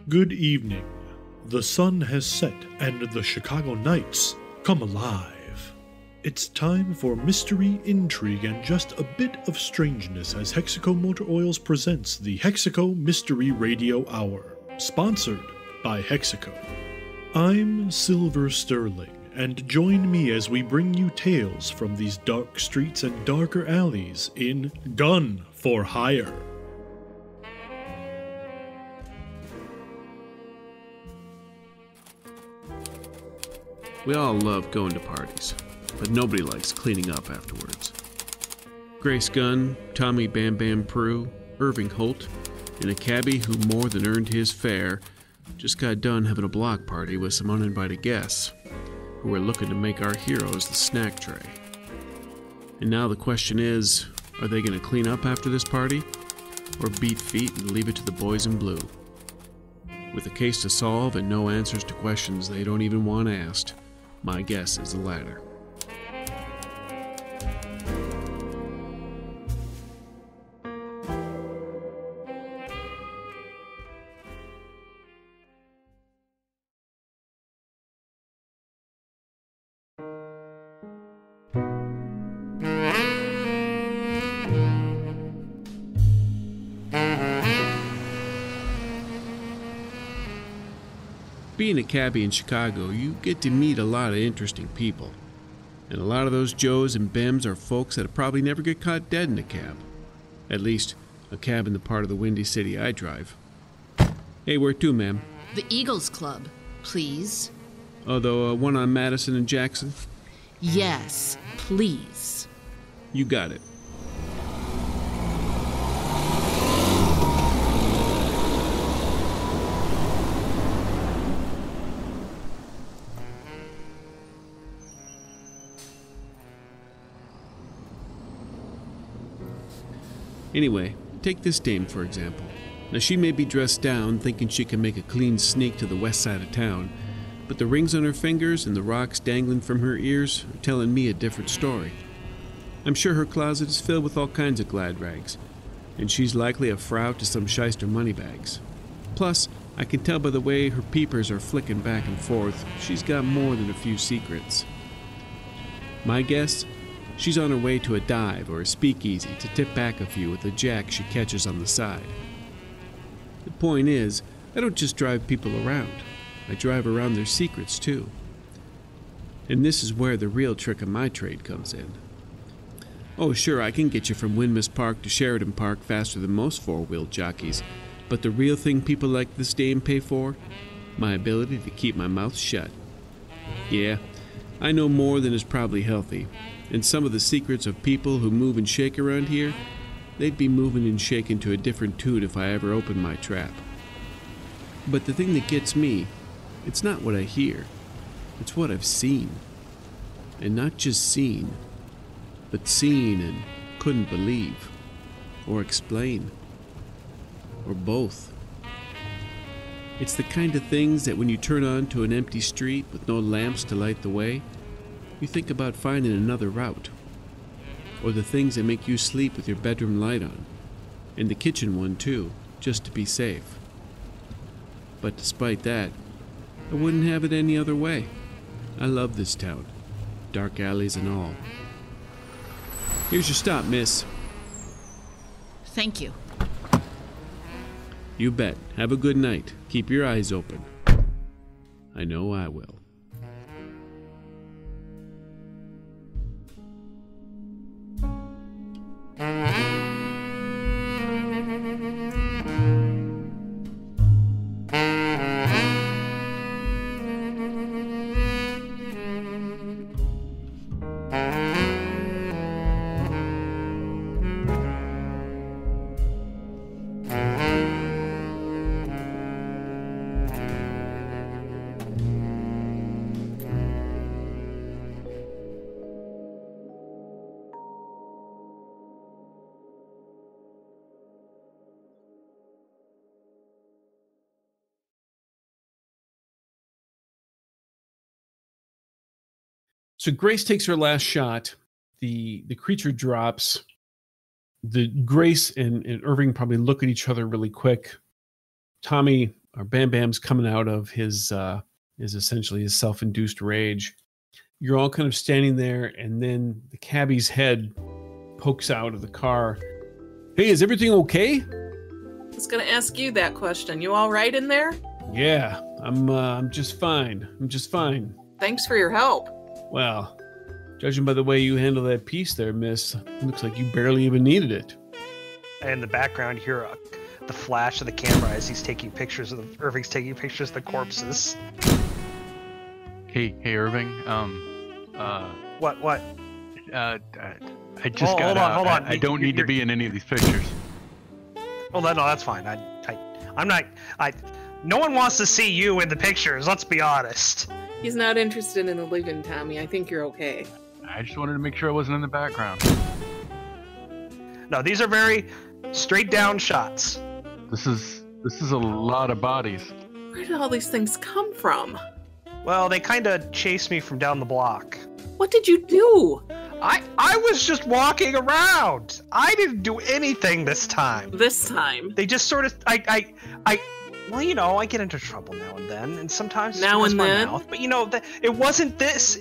Good evening. The sun has set and the Chicago nights come alive. It's time for mystery, intrigue, and just a bit of strangeness as Hexaco Motor Oils presents the Hexaco Mystery Radio Hour, sponsored by Hexaco. I'm Silver Sterling, and join me as we bring you tales from these dark streets and darker alleys in Gunn for Hire. We all love going to parties, but nobody likes cleaning up afterwards. Grace Gunn, Tommy Bam Bam Prue, Irving Holt, and a cabbie who more than earned his fare just got done having a block party with some uninvited guests who were looking to make our heroes the snack tray. And now the question is, are they going to clean up after this party, or beat feet and leave it to the boys in blue? With a case to solve and no answers to questions they don't even want asked, my guess is the latter. Being a cabbie in Chicago, you get to meet a lot of interesting people. And a lot of those Joes and Bims are folks that probably never get caught dead in a cab. At least, a cab in the part of the Windy City I drive. Hey, where to, ma'am? The Eagles Club, please. Oh, the one on Madison and Jackson? Yes, please. You got it. Anyway, take this dame for example. Now she may be dressed down, thinking she can make a clean sneak to the west side of town, but the rings on her fingers and the rocks dangling from her ears are telling me a different story. I'm sure her closet is filled with all kinds of glad rags, and she's likely a frau to some shyster moneybags. Plus, I can tell by the way her peepers are flicking back and forth, she's got more than a few secrets. My guess? She's on her way to a dive or a speakeasy to tip back a few with a jack she catches on the side. The point is, I don't just drive people around. I drive around their secrets too. And this is where the real trick of my trade comes in. Oh sure, I can get you from Windmiss Park to Sheridan Park faster than most four-wheeled jockeys, but the real thing people like this dame pay for? My ability to keep my mouth shut. Yeah, I know more than is probably healthy. And some of the secrets of people who move and shake around here, they'd be moving and shaking to a different tune if I ever opened my trap. But the thing that gets me, it's not what I hear, it's what I've seen. And not just seen, but seen and couldn't believe, or explain, or both. It's the kind of things that when you turn on to an empty street with no lamps to light the way, you think about finding another route. Or the things that make you sleep with your bedroom light on. And the kitchen one too, just to be safe. But despite that, I wouldn't have it any other way. I love this town. Dark alleys and all. Here's your stop, miss. Thank you. You bet. Have a good night. Keep your eyes open. I know I will. So Grace takes her last shot. The creature drops. The Grace and Irving probably look at each other really quick. Tommy Bam Bam's coming out of his essentially his self-induced rage. You're all kind of standing there, and then the cabbie's head pokes out of the car. Hey, is everything okay? I was gonna ask you that question. You all right in there? Yeah, I'm just fine. I'm just fine. Thanks for your help. Well, judging by the way you handle that piece there, miss, it looks like you barely even needed it. In the background, you hear the flash of the camera as he's taking pictures of Irving's taking pictures of the corpses. Hey, Irving. What? I just got out. Hold on. I don't need to be in any of these pictures. Well, no, that's fine. I'm not. No one wants to see you in the pictures. Let's be honest. He's not interested in the living, Tommy. I think you're okay. I just wanted to make sure I wasn't in the background. No, these are very straight down shots. This is a lot of bodies. Where did all these things come from? Well, they kind of chased me from down the block. What did you do? I was just walking around. I didn't do anything this time. This time? They just sort of well, you know, I get into trouble now and then, and sometimes now and my then. Mouth, but you know, it wasn't this.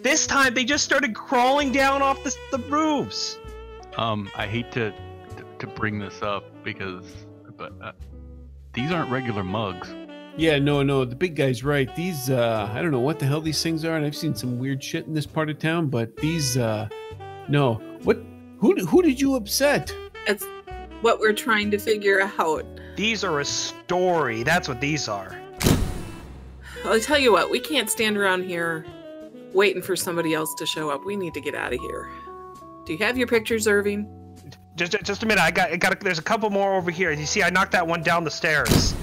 This time they just started crawling down off the roofs. I hate to bring this up but these aren't regular mugs. Yeah, no, the big guy's right. These, I don't know what the hell these things are, and I've seen some weird shit in this part of town, but these, no. Who did you upset? That's what we're trying to figure out. These are a story. That's what these are. I'll tell you what, we can't stand around here waiting for somebody else to show up. We need to get out of here. Do you have your pictures, Irving? Just a minute. I got. There's a couple more over here. You see, I knocked that one down the stairs.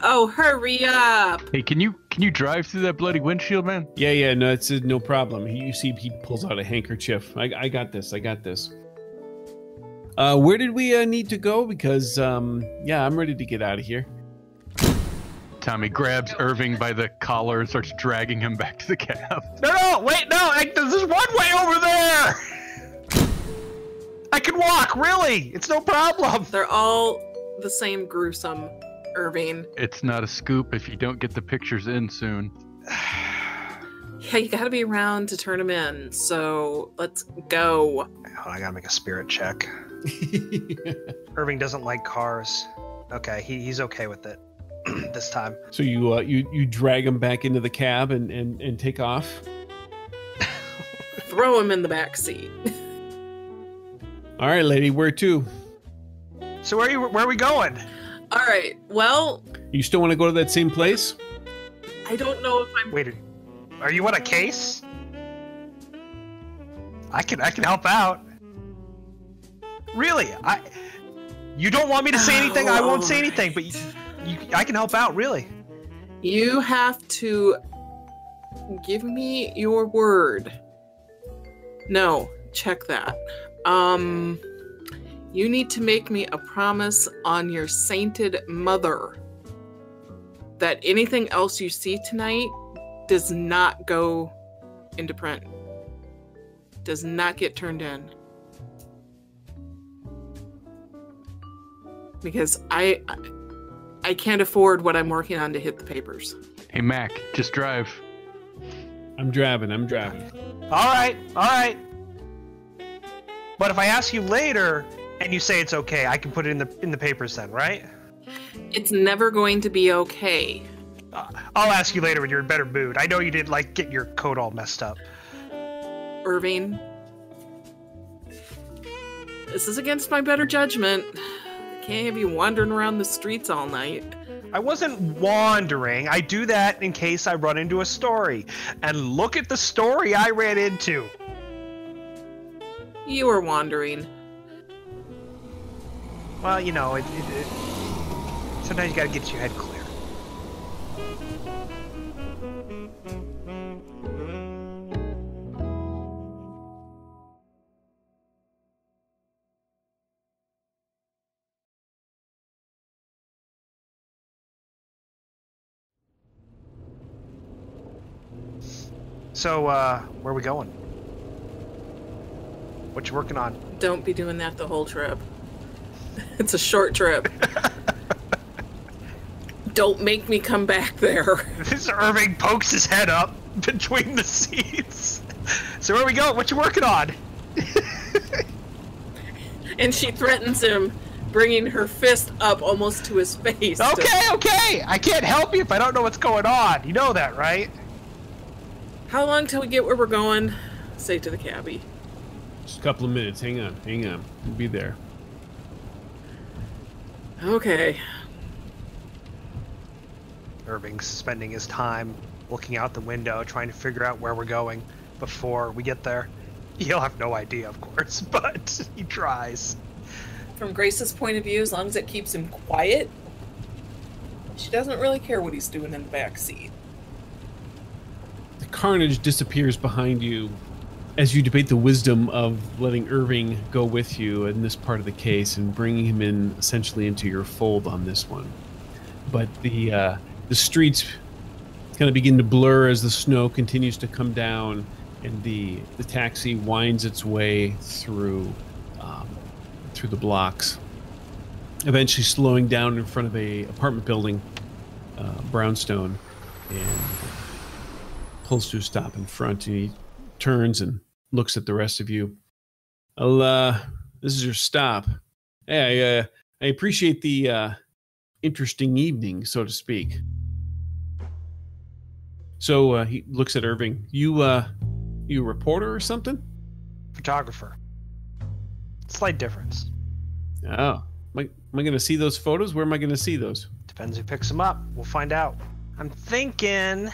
Oh, hurry up! Hey, can you drive through that bloody windshield, man? Yeah, no, it's no problem. You see, he pulls out a handkerchief. I got this. Where did we need to go? Because, yeah, I'm ready to get out of here. Tommy grabs Irving by the collar and starts dragging him back to the cab. No, wait, no, there's one way over there! I can walk, really! It's no problem! They're all the same gruesome, Irving. It's not a scoop if you don't get the pictures in soon. Yeah, you gotta be around to turn them in, so let's go. I gotta make a spirit check. Irving doesn't like cars. Okay, he's okay with it this time. So you drag him back into the cab and take off? Throw him in the back seat. All right, lady, where to? So where are we going? All right, well... You still want to go to that same place? I don't know if I'm... Wait, are you on a case? I can help out. Really? You don't want me to say anything? I won't say anything, but I can help out, really. You have to give me your word. No, check that. You need to make me a promise on your sainted mother that anything else you see tonight does not go into print. Does not get turned in. Because I can't afford what I'm working on to hit the papers. Hey, Mac, just drive. I'm driving. All right. But if I ask you later and you say it's okay, I can put it in the papers then, right? It's never going to be okay. I'll ask you later when you're in better mood. I know you did get your coat all messed up. Irving, this is against my better judgment. I can't have you wandering around the streets all night. I wasn't wandering. I do that in case I run into a story. And look at the story I ran into. You were wandering. Well, you know, sometimes you gotta get your head clear. So, where are we going? What you working on? Don't be doing that the whole trip. It's a short trip. Don't make me come back there. This Irving pokes his head up between the seats. So where we go? What you working on? And she threatens him, bringing her fist up almost to his face. Okay. I can't help you if I don't know what's going on. You know that, right? How long till we get where we're going? Say to the cabbie. Just a couple of minutes. Hang on. We'll be there. Okay. Irving's spending his time looking out the window, trying to figure out where we're going before we get there. He'll have no idea, of course, but he tries. From Grace's point of view, as long as it keeps him quiet, she doesn't really care what he's doing in the back seat. The carnage disappears behind you as you debate the wisdom of letting Irving go with you in this part of the case and bringing him in essentially into your fold on this one. But the streets kind of begin to blur as the snow continues to come down, and the taxi winds its way through the blocks, eventually slowing down in front of a apartment building, brownstone, and pulls to a stop in front. And he turns and looks at the rest of you. This is your stop. Hey, I appreciate the interesting evening, so to speak. So he looks at Irving. You a reporter or something? Photographer. Slight difference. Oh, am I going to see those photos? Where am I going to see those? Depends who picks them up. We'll find out. I'm thinking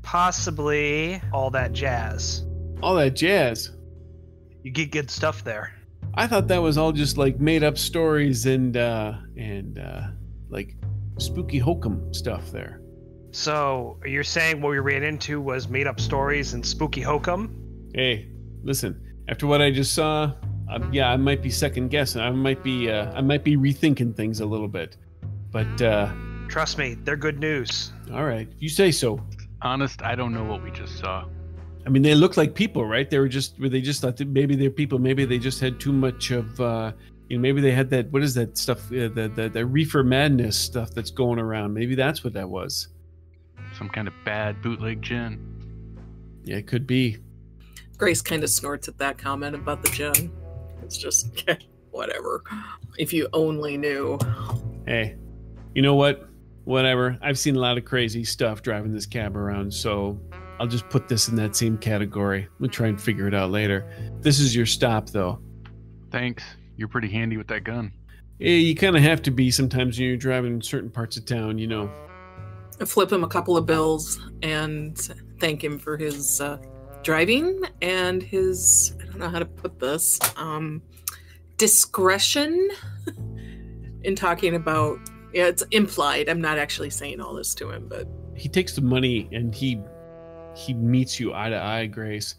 possibly all that jazz. All that jazz? You get good stuff there. I thought that was all just like made up stories and like spooky hokum stuff there. So you're saying what we ran into was made up stories and spooky hokum? Hey, listen. After what I just saw, yeah, I might be second guessing. I might be rethinking things a little bit. But trust me, they're good news. All right, you say so. Honest, I don't know what we just saw. I mean, they look like people, right? They just thought that maybe they're people. Maybe they just had too much of, maybe they had that, what is that stuff, the reefer madness stuff that's going around. Maybe that's what that was. Some kind of bad bootleg gin. Yeah, it could be. Grace kind of snorts at that comment about the gin. It's just, whatever. If you only knew. Hey, you know what? Whatever. I've seen a lot of crazy stuff driving this cab around, so I'll just put this in that same category. We'll try and figure it out later. This is your stop, though. Thanks. You're pretty handy with that gun. Yeah, you kind of have to be sometimes when you're driving in certain parts of town, you know. I flip him a couple of bills and thank him for his driving and his, I don't know how to put this, discretion in talking about, yeah, it's implied. I'm not actually saying all this to him, but. He takes the money and he meets you eye to eye, Grace.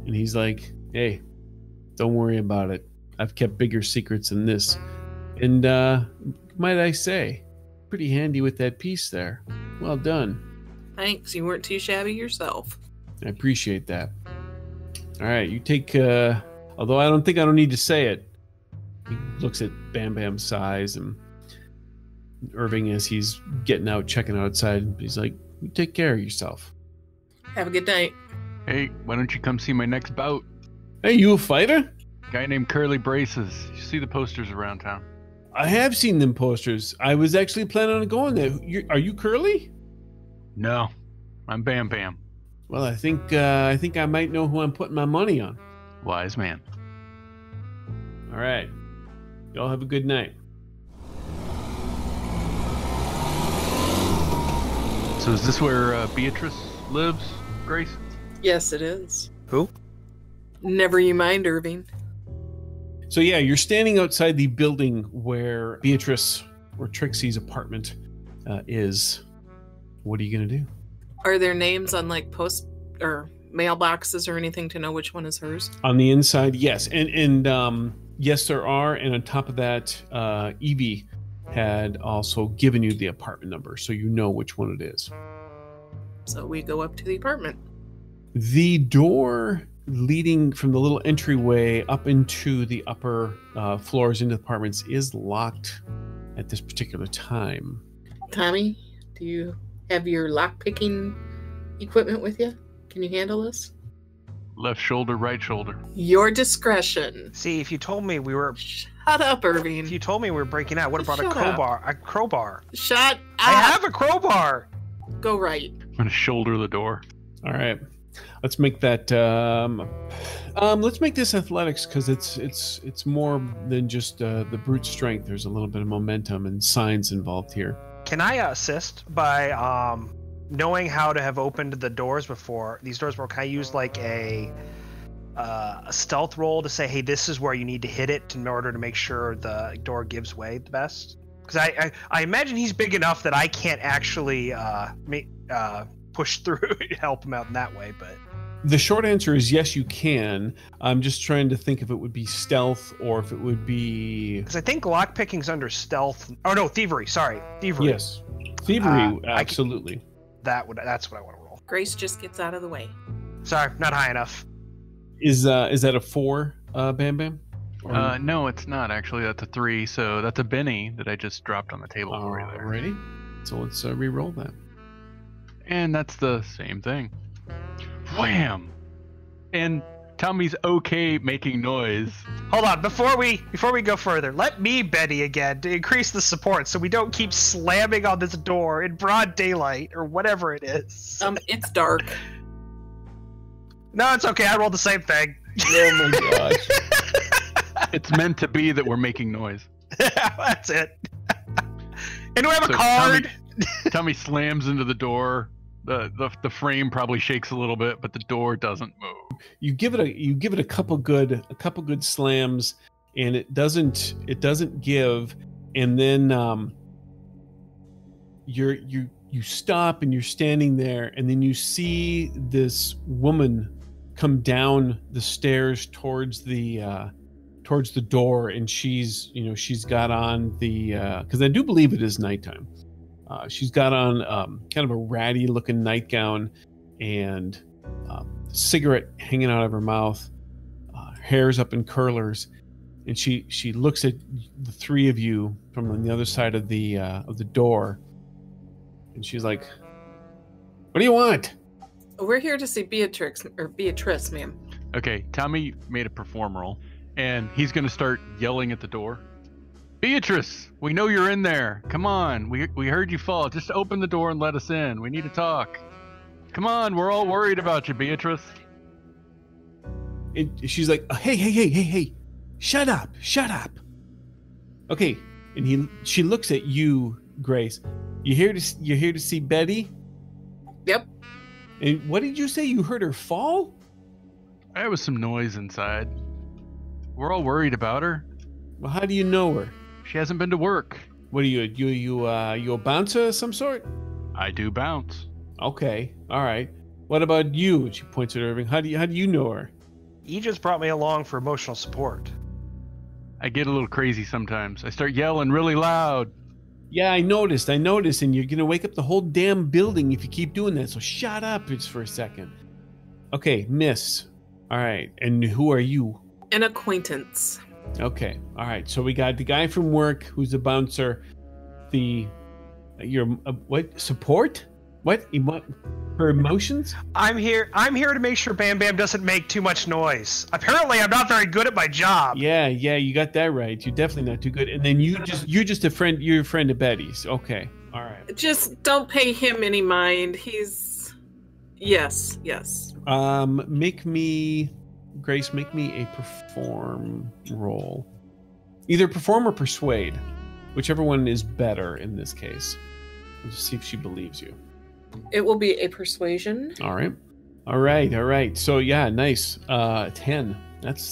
And he's like, hey, don't worry about it. I've kept bigger secrets than this. And might I say, pretty handy with that piece there. Well done. Thanks. You weren't too shabby yourself. I appreciate that. All right, you take, although I don't need to say it. He looks at Bam Bam's size and Irving as he's getting out, checking outside. He's like, you take care of yourself. Have a good night. Hey, why don't you come see my next bout? Hey, you a fighter? Guy named Curly Braces. You see the posters around town? I have seen them posters. I was actually planning on going there. Are you Curly? No, I'm Bam Bam. Well, I think I might know who I'm putting my money on. Wise man. All right. Y'all have a good night. So is this where Beatrice lives, Grace? Yes, it is. Who? Never you mind, Irving. So yeah, you're standing outside the building where Beatrice or Trixie's apartment is. What are you gonna do? Are there names on like post or mailboxes or anything to know which one is hers? On the inside, yes, and yes, there are. And on top of that, Evie had also given you the apartment number, so you know which one it is. So we go up to the apartment. The door leading from the little entryway up into the upper floors into the apartments is locked at this particular time. Tommy, Do you have your lock-picking equipment with you? Can you handle this? Left shoulder, right shoulder. Your discretion. See, if you told me we were... Shut up, Irving. If you told me we were breaking out, I would have brought a Shut up. crowbar. A crowbar. Shut up. I have a crowbar. Go right. I'm gonna shoulder the door. All right, let's make that. Let's make this athletics because it's more than just the brute strength. There's a little bit of momentum and signs involved here. Can I assist by knowing how to have opened the doors before? These doors were. Can I use like a stealth roll to say, hey, this is where you need to hit it in order to make sure the door gives way the best? Because I imagine he's big enough that I can't actually push through and help him out in that way. But the short answer is yes, you can. I'm just trying to think if it would be stealth or if it would be... Because I think lockpicking's under stealth. Oh, no, thievery. Sorry. Thievery. Yes. Thievery, absolutely. That's what I want to roll. Grace just gets out of the way. Sorry, not high enough. Is that a 4, Bam Bam? No, it's not actually. That's a 3. So that's a Benny that I just dropped on the table for you there. Alrighty. So let's re-roll that. And that's the same thing. Wham! And Tommy's okay making noise. Hold on, before we go further, let me Benny again to increase the support so we don't keep slamming on this door in broad daylight or whatever it is. It's dark. No, it's okay. I rolled the same thing. Oh my gosh. It's meant to be that we're making noise. That's it. And we have a So card. Tommy slams into the door. The frame probably shakes a little bit, but the door doesn't move. You give it a couple good slams, and it doesn't give, and then you stop and you're standing there, and then you see this woman come down the stairs towards the door, and she's got on the because I do believe it is nighttime. She's got on kind of a ratty looking nightgown and cigarette hanging out of her mouth, hair's up in curlers, and she looks at the three of you from on the other side of the door, and she's like, "What do you want?" We're here to see Beatrice, ma'am. Okay, Tommy made a perform roll, and he's going to start yelling at the door. Beatrice, we know you're in there. Come on, we heard you fall. Just open the door and let us in. We need to talk. Come on, we're all worried about you, Beatrice. And she's like, hey, shut up. Okay, and she looks at you, Grace. You here to see Betty? Yep. And what did you say? You heard her fall? There was some noise inside. We're all worried about her. Well, how do you know her? She hasn't been to work. What are you a bouncer of some sort? I do bounce. Okay, all right. What about you? She points at Irving. How do you know her? You just brought me along for emotional support. I get a little crazy sometimes. I start yelling really loud. Yeah, I noticed, and you're gonna wake up the whole damn building if you keep doing that. So shut up, just for a second. Okay, Miss. All right, and who are you? An acquaintance. Okay, all right. So we got the guy from work who's a bouncer. What support? What? Her emotions? I'm here to make sure Bam Bam doesn't make too much noise. Apparently, I'm not very good at my job. Yeah, you got that right. You're definitely not too good. And then you're just a friend. You're a friend of Betty's. Okay, all right. Just don't pay him any mind. He's yes. Grace, make me a perform roll. Either perform or persuade, whichever one is better in this case. Let's see if she believes you. It will be a persuasion. All right. So yeah, nice. 10. That's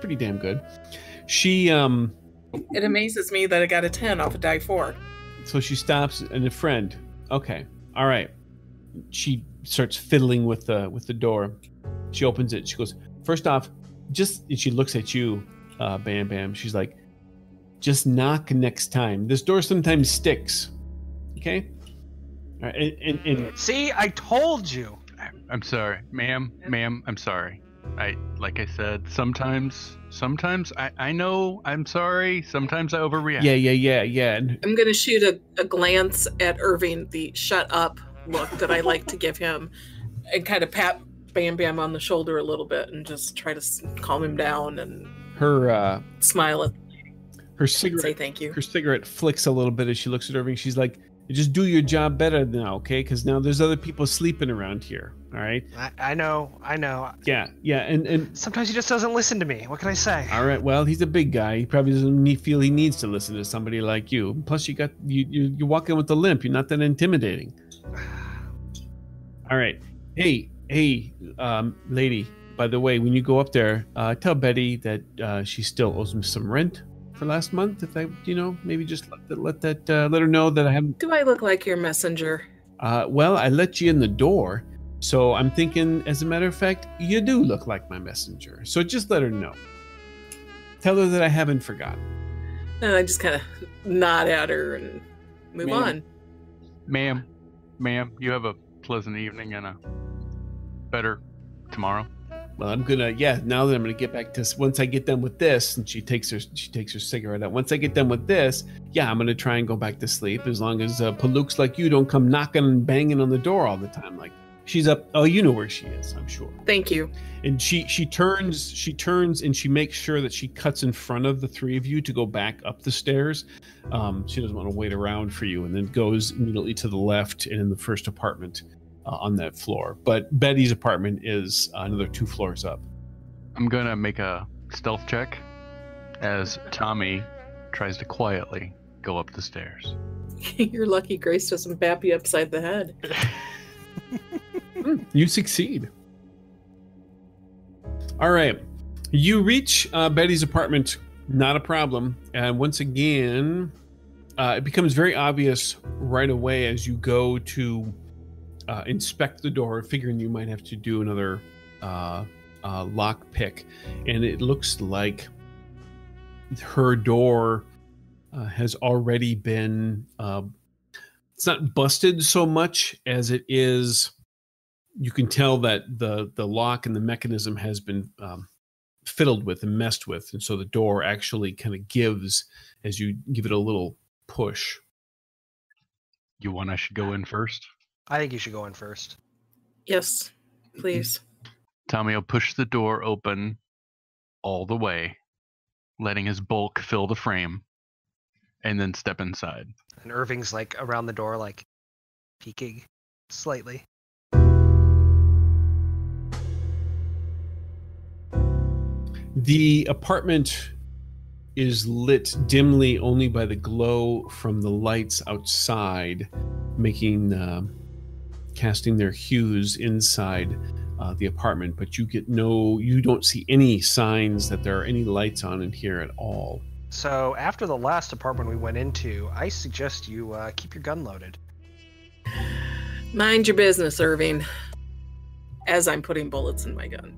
pretty damn good. She It amazes me that I got a 10 off a die 4. So she stops and a friend. Okay. All right. She starts fiddling with the door. She opens it. She goes, first off, and she looks at you, Bam Bam. She's like, just knock next time. This door sometimes sticks. Okay? All right. And See, I told you. I'm sorry, ma'am, I'm sorry. Like I said, sometimes I know I'm sorry. Sometimes I overreact. Yeah. I'm going to shoot a glance at Irving, the shut up look that I like to give him, and kind of pat Bam Bam on the shoulder a little bit and just try to calm him down and smile at her cigarette. Say thank you. Her cigarette flicks a little bit as she looks at Irving. She's like, just do your job better now, okay? Because now there's other people sleeping around here, all right? I know. Yeah, and Sometimes he just doesn't listen to me. What can I say? all right, well, he's a big guy. He probably doesn't feel he needs to listen to somebody like you. Plus, you walk in with a limp. You're not that intimidating. All right. Hey, lady, by the way, when you go up there, tell Betty that she still owes me some rent for last month. If I, maybe just let her know that I haven't. Do I look like your messenger? Well, I let you in the door, so I'm thinking, as a matter of fact, you do look like my messenger. So just let her know. Tell her that I haven't forgotten. And I just kind of nod at her and move on. Ma'am, you have a pleasant evening and a better tomorrow. Well, I'm gonna, now that I'm gonna get back to, once I get done with this, and she takes her cigarette out. Once I get done with this, I'm gonna try and go back to sleep, as long as palooks like you don't come knocking and banging on the door all the time. Like, she's up. Oh, you know where she is, I'm sure. Thank you. And she turns and she makes sure that she cuts in front of the three of you to go back up the stairs. She doesn't want to wait around for you, and then goes immediately to the left and in the first apartment on that floor. But Betty's apartment is another 2 floors up. I'm gonna make a stealth check as Tommy tries to quietly go up the stairs. You're lucky Grace doesn't bap you upside the head. You succeed. All right. You reach Betty's apartment, not a problem. And once again, it becomes very obvious right away as you go to inspect the door, figuring you might have to do another lock pick. And it looks like her door has already been, it's not busted so much as it is, you can tell that the lock and the mechanism has been fiddled with and messed with. And so the door actually kind of gives as you give it a little push. I should go in first? I think you should go in first. Yes, please. Tommy will push the door open all the way, letting his bulk fill the frame, and then step inside. And Irving's like around the door, like peeking slightly. The apartment is lit dimly only by the glow from the lights outside, casting their hues inside the apartment. But you don't see any signs that there are any lights on in here at all. So after the last apartment we went into, I suggest you keep your gun loaded. Mind your business, Irving. As I'm putting bullets in my gun.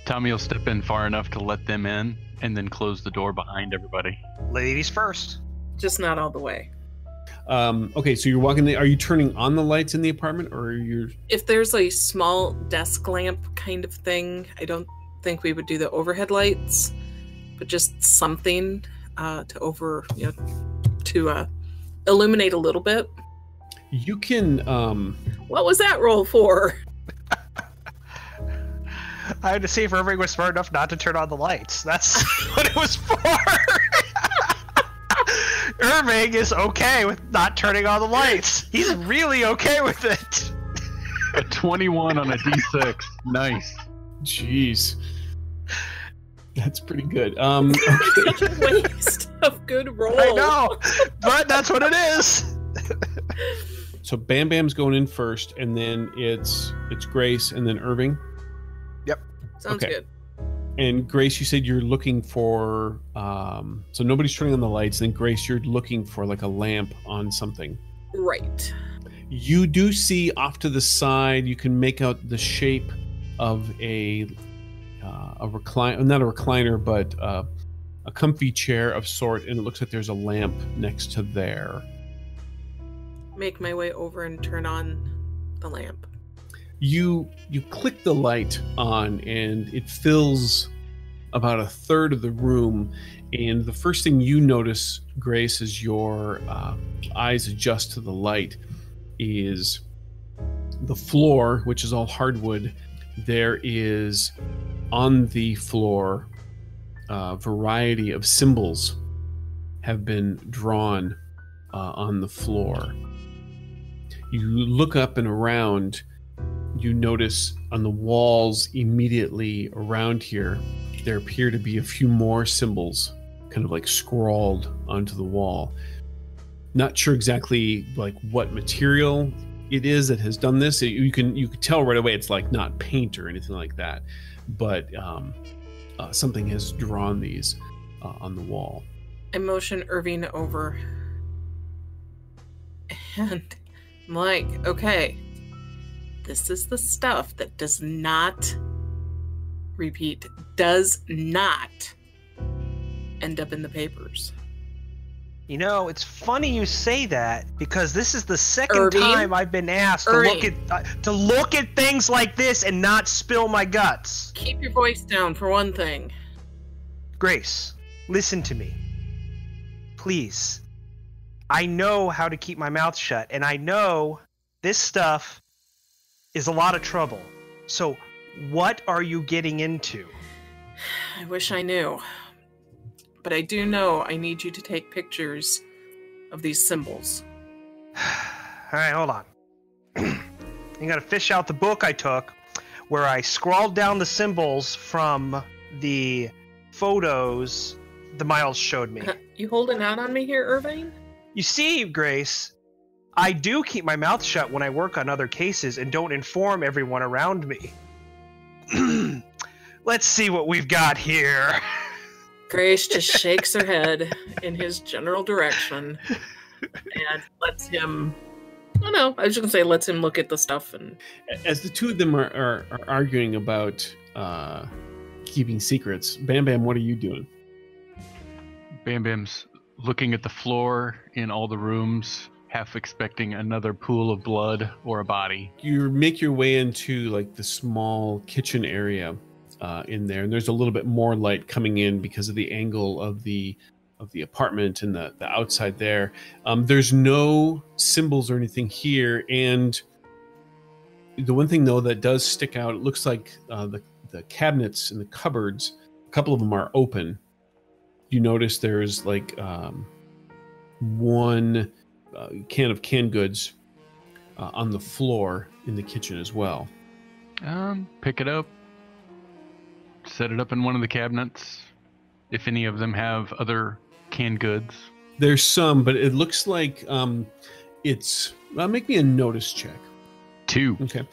Tommy will step in far enough to let them in and then close the door behind everybody. Ladies first. Just not all the way. Okay, so you're walking are you turning on the lights in the apartment, or you're... If there's a small desk lamp kind of thing, I don't think we would do the overhead lights, but just something to illuminate a little bit. You can What was that roll for? I had to see if Irving was smart enough not to turn on the lights. That's what it was for. Irving is okay with not turning on the lights. He's really okay with it. A 21 on a D6. Nice. Jeez. That's pretty good. Such a waste of good roll. I know, but that's what it is. So Bam Bam's going in first, and then it's Grace, and then Irving. Yep. Sounds good. And Grace, you said you're looking for, so nobody's turning on the lights. Then Grace, you're looking for like a lamp on something. Right. You do see off to the side, you can make out the shape of a recliner, not a recliner, but a comfy chair of sort, and it looks like there's a lamp next to there. Make my way over and turn on the lamp. You click the light on, and it fills about a third of the room. And the first thing you notice, Grace, as your eyes adjust to the light, is the floor, which is all hardwood. There is on the floor a variety of symbols have been drawn on the floor. You look up and around. You notice on the walls immediately around here, there appear to be a few more symbols kind of like scrawled onto the wall. Not sure exactly like what material it is that has done this. You can tell right away it's like not paint or anything like that, but something has drawn these on the wall. I motion Irving over. And I'm like, okay, this is the stuff that does not end up in the papers. You know, it's funny you say that because this is the second time I've been asked to look at things like this and not spill my guts. Keep your voice down for one thing. Grace, listen to me. Please. I know how to keep my mouth shut, and I know this stuff is a lot of trouble. So, what are you getting into? I wish I knew. But I do know I need you to take pictures of these symbols. Alright, hold on. You gotta fish out the book I took, where I scrawled down the symbols from the photos the Miles showed me. You holding out on me here, Irving? You see, Grace, I do keep my mouth shut when I work on other cases and don't inform everyone around me. Let's see what we've got here. Grace just shakes her head in his general direction and lets him... Oh no, I was just gonna say lets him look at the stuff. And as the two of them are arguing about keeping secrets, Bam Bam, what are you doing? Bam Bam's looking at the floor in all the rooms, half expecting another pool of blood or a body. You make your way into like the small kitchen area in there, and there's a little bit more light coming in because of the angle of the apartment and the outside there. There's no symbols or anything here, and the one thing though that does stick out, it looks like the cabinets and the cupboards, a couple of them are open. You notice there's like one can of canned goods on the floor in the kitchen as well. Pick it up, set it up in one of the cabinets, if any of them have other canned goods. There's some, but it looks like it's... make me a notice check. 2. Okay.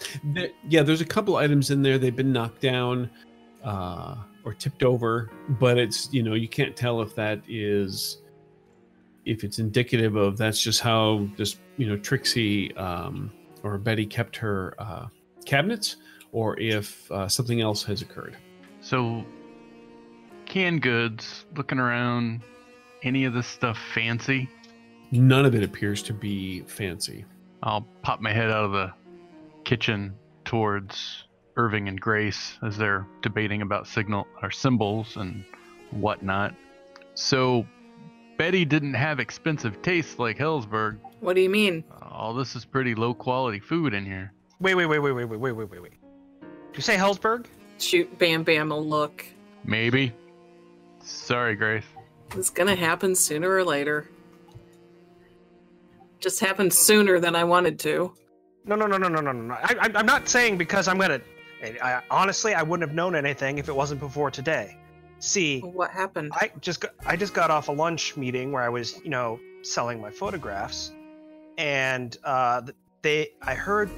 There's a couple items in there. They've been knocked down or tipped over, but it's, you can't tell if it's indicative of that's just how just, Trixie or Betty kept her cabinets, or if something else has occurred. So, canned goods, looking around, any of this stuff fancy? None of it appears to be fancy. I'll pop my head out of the kitchen towards Irving and Grace as they're debating about symbols and whatnot. So, Betty didn't have expensive tastes like Hellsberg. what do you mean? Oh, this is pretty low quality food in here. Wait. Did you say Hellsberg? Shoot Bam Bam a look. Maybe. Sorry, Grace. It's gonna happen sooner or later. Just happened sooner than I wanted to. No. I'm not saying because I'm gonna... honestly, I wouldn't have known anything if it wasn't before today. See... What happened? I just got off a lunch meeting where I was, selling my photographs. And I heard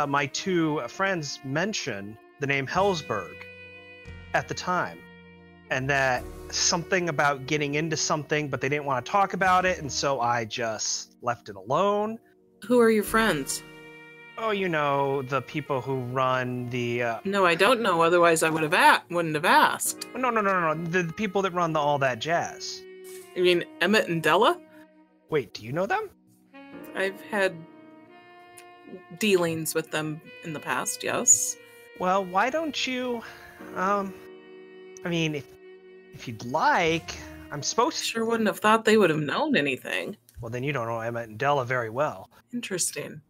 my two friends mention the name Hellsberg at the time. And that something about getting into something, but they didn't want to talk about it, and so I just left it alone. Who are your friends? Oh, the people who run the... No, I don't know, otherwise I wouldn't have asked. No. The people that run the All That Jazz. You mean Emmett and Della? Wait, do you know them? I've had dealings with them in the past, yes. Well, why don't you, I mean, if you'd like, I'm supposed to. Sure wouldn't have thought they would have known anything. Well, then you don't know Emmett and Della very well. Interesting.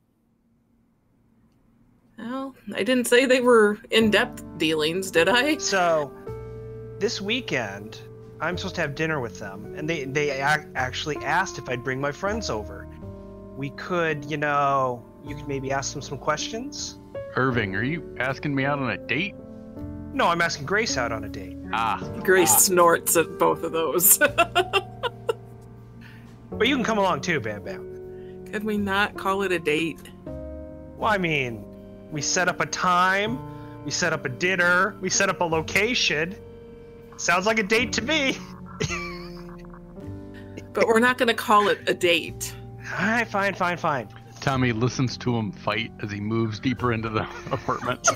Well, I didn't say they were in-depth dealings, did I? So, this weekend, I'm supposed to have dinner with them, and they actually asked if I'd bring my friends over. We could, you could maybe ask them some questions. Irving, are you asking me out on a date? No, I'm asking Grace out on a date. Grace snorts at both of those. But you can come along too, Bam Bam. Could we not call it a date? Well, I mean, we set up a time, we set up a dinner, we set up a location. Sounds like a date to me. But we're not going to call it a date. All right, fine. Tommy listens to him fight as he moves deeper into the apartment.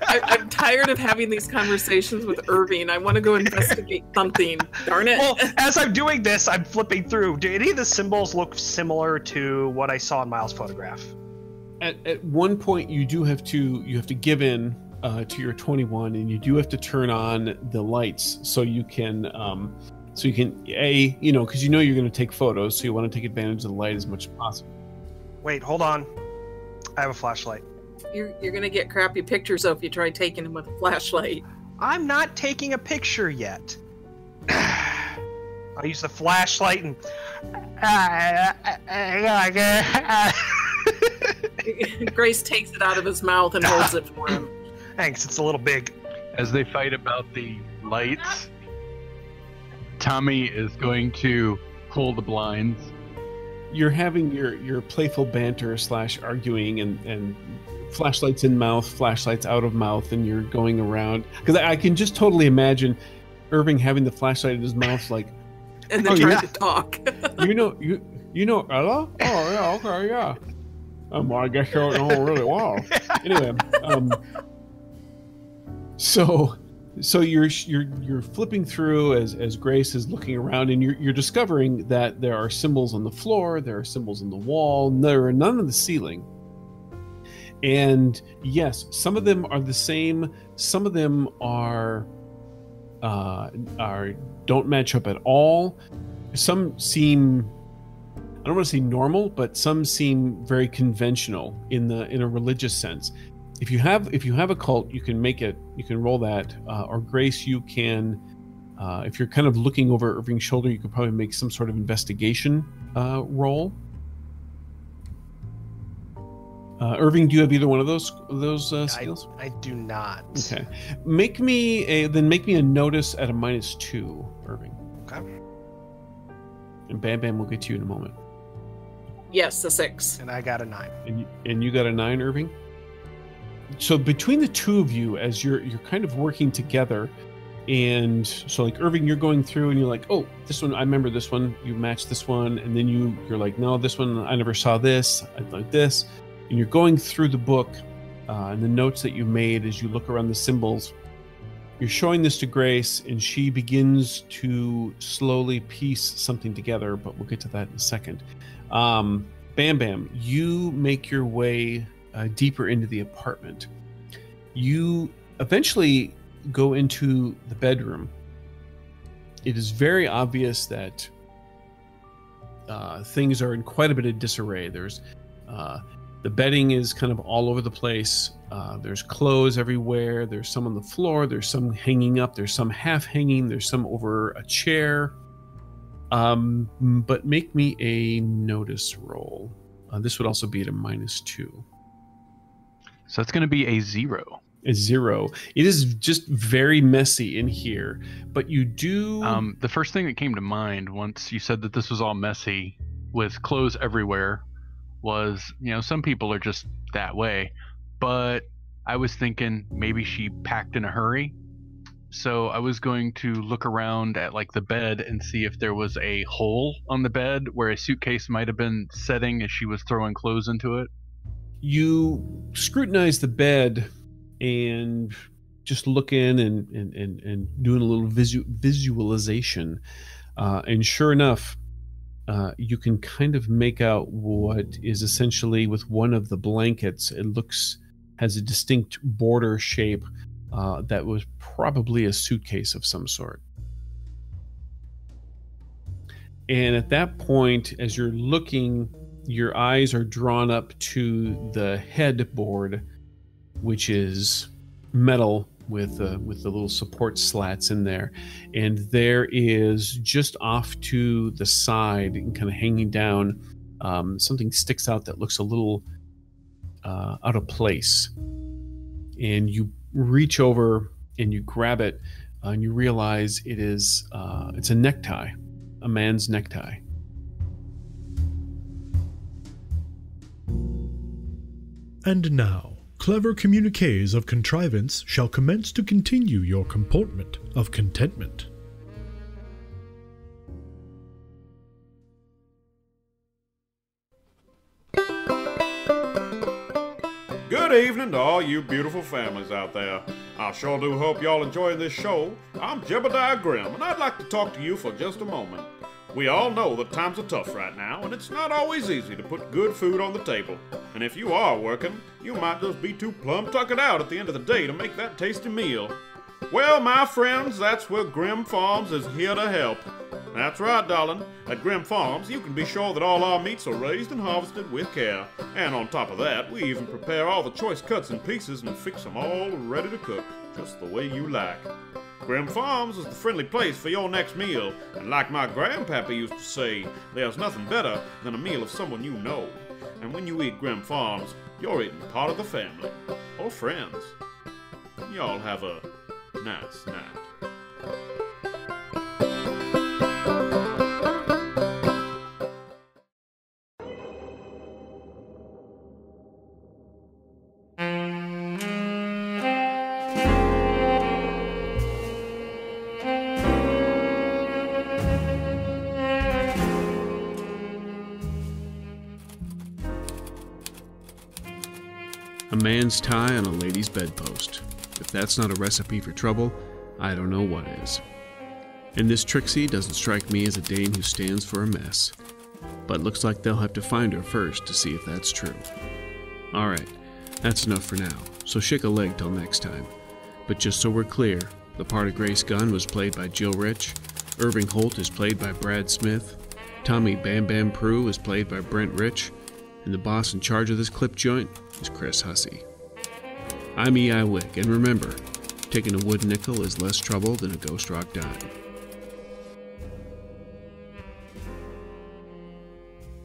I'm tired of having these conversations with Irving. I want to go investigate something. Darn it. Well, as I'm doing this, I'm flipping through. Do any of the symbols look similar to what I saw in Miles' photograph? At one point, you have to give in to your 21, and you do have to turn on the lights so you can because you're going to take photos, so you want to take advantage of the light as much as possible. Wait, hold on. I have a flashlight. You're going to get crappy pictures if you try taking them with a flashlight. I'm not taking a picture yet. I'll use the flashlight and... Grace takes it out of his mouth and holds it for him. Thanks, it's a little big. As they fight about the lights, Tommy is going to pull the blinds. You're having your playful banter / arguing and flashlights in mouth, flashlights out of mouth, and you're going around. Because I can just totally imagine Irving having the flashlight in his mouth, like, and then trying to talk. you know Ella? Oh yeah, okay, yeah. Well, I guess you don't know really well. Anyway, so you're flipping through as Grace is looking around, and you're discovering that there are symbols on the floor, there are symbols on the wall, there are none on the ceiling. And yes, some of them are the same. Some of them are don't match up at all. Some seem, I don't want to say normal, but some seem very conventional in a religious sense. If you have a cult, you can roll that, or Grace, you can, if you're kind of looking over Irving's shoulder, you could probably make some sort of investigation roll. Irving, do you have either one of those skills? I do not. Okay, make me a notice at a -2, Irving. Okay. And Bam Bam will get to you in a moment. Yes, a 6. And I got a 9. And you got a 9, Irving? So between the two of you, as you're kind of working together, and so like Irving, you're going through and you're like, oh, this one, I remember this one, you match this one, and then you're like, no, this one, I never saw this, I like this. And you're going through the book and the notes that you made as you look around the symbols. You're showing this to Grace, and she begins to slowly piece something together, but we'll get to that in a second. Bam Bam, you make your way deeper into the apartment. You eventually go into the bedroom. It is very obvious that things are in quite a bit of disarray. There's the bedding is kind of all over the place. There's clothes everywhere. There's some on the floor. There's some hanging up. There's some half hanging. There's some over a chair. But make me a notice roll. This would also be at a -2. So it's going to be a 0. A 0. It is just very messy in here, but you do... the first thing that came to mind once you said that this was all messy with clothes everywhere was, some people are just that way. But I was thinking maybe she packed in a hurry. So I was going to look around at like the bed and see if there was a hole on the bed where a suitcase might have been setting as she was throwing clothes into it. You scrutinize the bed and just look in and doing a little visualization. And sure enough, you can kind of make out what is essentially with one of the blankets. It has a distinct border shape that was probably a suitcase of some sort. And at that point, as you're looking, your eyes are drawn up to the headboard, which is metal with the little support slats in there. And there is just off to the side and kind of hanging down, something sticks out that looks a little out of place. And you reach over and you grab it, and you realize it's a necktie, a man's necktie. And now, clever communiques of contrivance shall commence to continue your comportment of contentment. Good evening to all you beautiful families out there. I sure do hope y'all enjoying this show. I'm Jebediah Grimm, and I'd like to talk to you for just a moment. We all know that times are tough right now, and it's not always easy to put good food on the table. And if you are working, you might just be too plumb tuckered out at the end of the day to make that tasty meal. Well, my friends, that's where Grimm Farms is here to help. That's right, darling. At Grimm Farms, you can be sure that all our meats are raised and harvested with care. And on top of that, we even prepare all the choice cuts and pieces and fix them all ready to cook, just the way you like. Grimm Farms is the friendly place for your next meal, and like my grandpappy used to say, there's nothing better than a meal of someone you know. And when you eat Grimm Farms, you're eating part of the family, or friends. Y'all have a nice night. A man's tie on a lady's bedpost. If that's not a recipe for trouble, I don't know what is. And this Trixie doesn't strike me as a dame who stands for a mess. But looks like they'll have to find her first to see if that's true. Alright, that's enough for now, so shake a leg till next time. But just so we're clear, the part of Grace Gunn was played by Jill Rich, Irving Holt is played by Brad Smith, Tommy Bam Bam Prue is played by Brent Rich, and the boss in charge of this clip joint is Chris Hussey. I'm E.I. Wick, and remember, taking a wood nickel is less trouble than a ghost rock dime.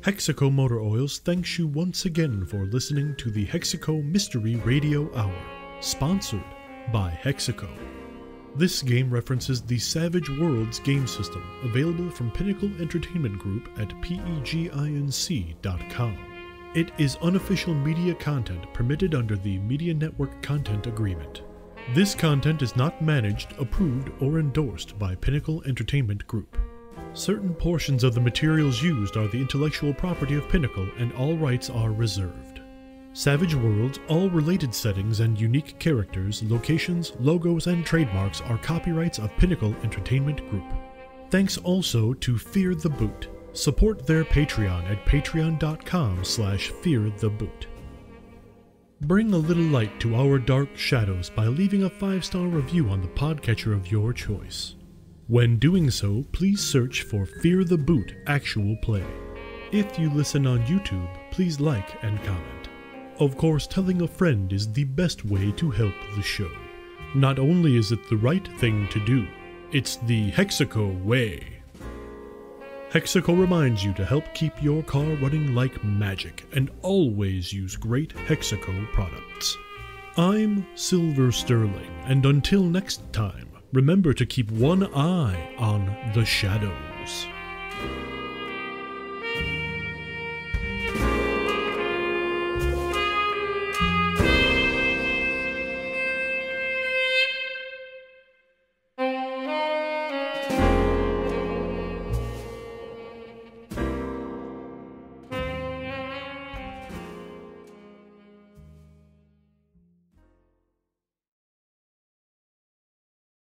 Hexaco Motor Oils thanks you once again for listening to the Hexaco Mystery Radio Hour, sponsored by Hexaco. This game references the Savage Worlds game system, available from Pinnacle Entertainment Group at peginc.com. It is unofficial media content permitted under the Media Network Content Agreement. This content is not managed, approved, or endorsed by Pinnacle Entertainment Group. Certain portions of the materials used are the intellectual property of Pinnacle, and all rights are reserved. Savage Worlds, all related settings and unique characters, locations, logos, and trademarks are copyrights of Pinnacle Entertainment Group. Thanks also to Fear the Boot. Support their Patreon at patreon.com/feartheboot. Bring a little light to our dark shadows by leaving a 5-star review on the podcatcher of your choice. When doing so, please search for Fear the Boot Actual Play. If you listen on YouTube, please like and comment. Of course, telling a friend is the best way to help the show. Not only is it the right thing to do, it's the Hexaco way. Hexaco reminds you to help keep your car running like magic and always use great Hexaco products. I'm Silver Sterling, and until next time, remember to keep one eye on the shadows.